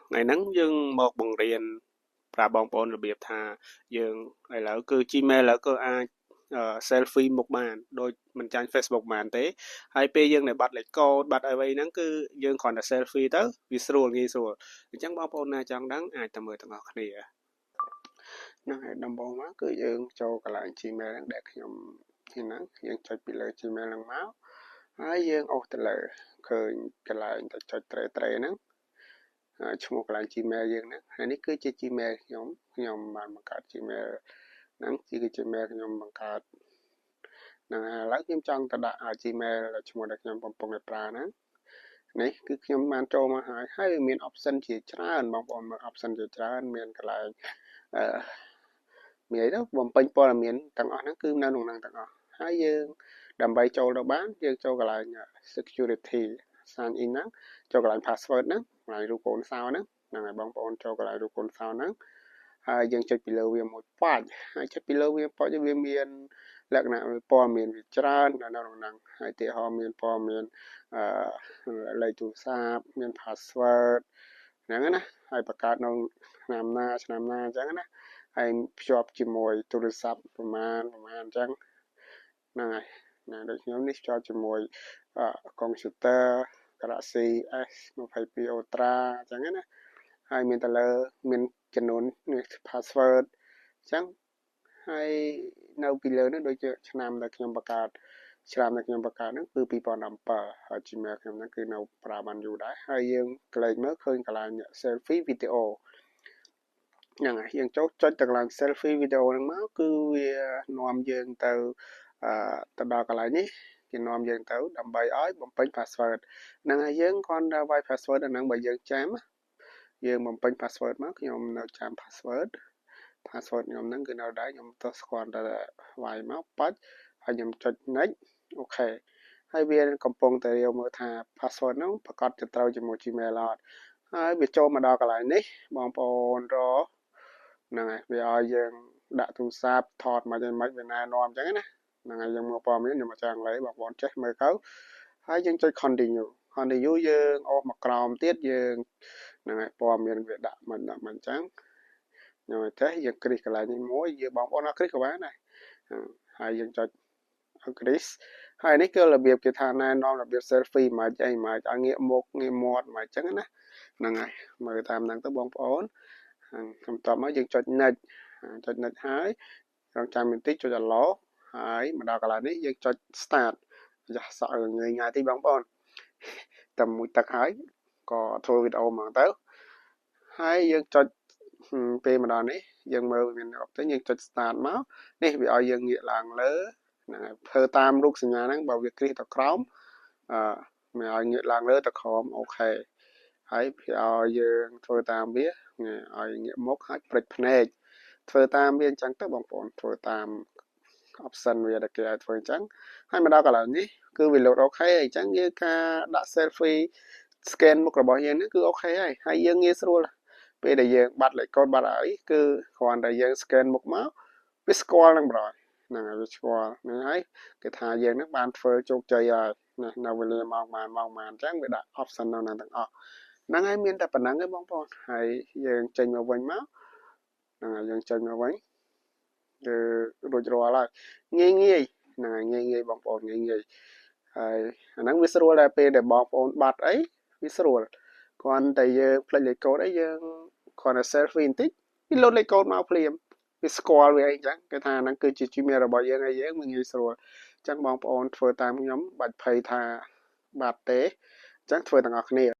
ngày nắng dương một bằng riêng và bong bóngระเบียบថាយើងឥឡូវគឺ Gmail ឥឡូវគឺអាចselfie មុខបានដូចមិនចាញ់ Facebook បានទេហើយពេលយើងនៅបាត់លេខកូដបាត់អ្វីហ្នឹងគឺយើងគ្រាន់តែ selfie ទៅវាស្រួលងាយស្រួលអញ្ចឹងបងប្អូនណាចង់ដឹងអាចទៅមើលទាំងអស់គ្នាហ្នឹងហើយដំបូងមកគឺយើងចូលកន្លែង Gmail ហ្នឹងដែលខ្ញុំហ្នឹងយើងចុចពីលើ Gmail ហ្នឹងមកហើយយើងអូសទៅលើឃើញកន្លែងទៅចុចត្រេហ្នឹងឈ្មោះកន្លែង Gmail យើងហ្នឹងហើយនេះគឺជា Gmail ខ្ញុំបានបង្កើត Gmail ហ្នឹងជា Gmail ខ្ញុំបង្កើតហ្នឹងហើយឥឡូវខ្ញុំចង់ទៅដាក់ Gmail ឈ្មោះដែលខ្ញុំកំពុងតែប្រើហ្នឹងនេះគឺខ្ញុំបានចូលមកហើយមាន option ជាច្រើនបងប្អូនមើល option ជាច្រើនមានកន្លែងមានអីទៅបំពេញព័ត៌មានទាំងអស់ហ្នឹងគឺនៅក្នុងហ្នឹងទាំងអស់ហើយយើងដើម្បីចូលទៅបានយើងចូលកន្លែង security sign in ហ្នឹងចូលកន្លែង password ហ្នឹងកន្លែងរូបកូនសោហ្នឹងហើយបងប្អូនចូលកន្លែងរូបកូនសោហ្នឹងហើយយើងចុចពីលើវាមួយប៉ាច់ហើយចុចពីលើវាប៉ាច់វាមានលក្ខណៈព័ត៌មានវាច្រើននៅក្នុងហ្នឹងហើយទីហោមានព័ត៌មានលេខទូរស័ព្ទមាន password ហ្នឹងណាហើយបង្កើតនៅឆ្នាំណាអញ្ចឹងណាហើយភ្ជាប់ជាមួយទូរស័ព្ទប្រមាណអញ្ចឹងហ្នឹងហើយណាដូចខ្ញុំនេះភ្ជាប់ជាមួយកុំព្យូទ័រ Galaxy S22 Ultra អញ្ចឹងណាហើយមានទៅលើមានចំនួន password អញ្ចឹងហើយនៅពីលើនោះដូចជាឆ្នាំដែលខ្ញុំបង្កើតហ្នឹងគឺ2017ហើយ Gmail ខ្ញុំហ្នឹងគឺនៅប្រើបានយូរដែរហើយយើងក្លែងមើលឃើញកន្លែង selfie video ហ្នឹងហើយយើងចូលចុចទៅកន្លែង selfie video ហ្នឹងមកគឺវានាំយើងទៅដល់កន្លែងនេះគេនាំយើងទៅដើម្បីឲ្យបំពេញ password ហ្នឹងហើយយើងគ្រាន់តែវាយ password អាហ្នឹងបើយើងចាំយើងបំពេញ password មកខ្ញុំនៅចាំ password ខ្ញុំហ្នឹងគឺនៅដែរខ្ញុំទៅស្គាល់តែវាយមកបាច់ហើយខ្ញុំចុច next អូខេហើយវាកំពុងតែរាវមើលថា password ហ្នឹងប្រកាសจะត្រូវជាមួយ Gmail អត់ហើយវាចូលមកដល់កន្លែងនេះបងប្អូនរកហ្នឹងហើយវាឲ្យយើងដាក់ទូរស័ព្ទថតមកយ៉ាងម៉េចវាណែនាំអញ្ចឹងណាហ្នឹងហើយយើងមកព័ត៌មានខ្ញុំមកចាំអង់គ្លេសបងប្អូនចេះមើលទៅហើយយើងចុច continue យើងអូសមកក្រោមទៀតយើងហ្នឹងហើយព័ត៌មានវាដាក់មិនអញ្ចឹងខ្ញុំតែយើងគ្រីសកន្លែងនេះមួយយើងបងប្អូនអត់គ្រីសក៏បានដែរហើយយើងចុចគ្រីសហើយនេះគឺរបៀបគេថាណែនាំរបៀប selfie មកអីមកឲ្យងាកមុខងាកមាត់មកអញ្ចឹងណាហ្នឹងហើយមើលតាមហ្នឹងទៅបងប្អូនបន្ទាប់មកយើងចុច next ហើយរងចាំបន្តិចចុច allow ហើយមកដល់កន្លែងនេះយើងចុច start ចាស់សក់ងាយទីបងប្អូនតែមួយទឹកហើយក៏ធ្វើវីដេអូមកទៅហើយយើងចុចពេលមកដល់នេះយើងមើលមានអបទៅយើងចុច start មកនេះវាឲ្យយើងងាកឡើងលើហ្នឹងហើយធ្វើតាមរូបសញ្ញាហ្នឹងបើវាគ្រីសទៅក្រោមវាឲ្យងាកឡើងលើទៅក្រោមអូខេហើយវាឲ្យយើងធ្វើតាមវាឲ្យងាកមុខហើយព្រិចភ្នែកធ្វើតាមវាអញ្ចឹងទៅបងប្អូនធ្វើតាម option វាដែលគេឲ្យធ្វើអញ្ចឹងហើយមកដល់កន្លែងនេះគឺវាលោតអូខេអញ្ចឹងយើងការដាក់ selfie scan មុខរបស់យើងនេះគឺអូខេហើយយើងងាយស្រួលពេលដែលយើងបាត់លេខកូដបាត់អីគឺគ្រាន់តែយើង scan មុខមកវាស្គាល់នឹងប្រហែលហ្នឹងហើយវាស្គាល់ហ្នឹងហើយគេថាយើងនឹងបានធ្វើជោគជ័យហើយនៅវេលាម៉ោងប៉ុន្មានអញ្ចឹងវាដាក់ option នៅហ្នឹងទាំងអស់ហ្នឹងហើយមានតែប៉ុណ្្នឹងទេបងប្អូនហើយយើងចេញមកវិញមកហ្នឹងហើយយើងចេញមកវិញគឺរួចរាល់ហើយងាយហ្នឹងហើយងាយបងប្អូនងាយហើយអាហ្នឹងវាស្រួលដែរពេលដែលបងប្អូនបាត់អីវាស្រួលគ្រាន់តែយើងផ្លេចលេខកូដអីយើងគ្រាន់តែ selfie បន្តិចវាលោតលេខកូដមកភ្លាមវាស្គាល់វាអីចឹងគេថាហ្នឹងគឺជា Gmail របស់យើងហើយយើងងាយស្រួលអញ្ចឹងបងប្អូនធ្វើតាមខ្ញុំបាច់ភ័យថាបាត់ទេអញ្ចឹងធ្វើទាំងអស់គ្នា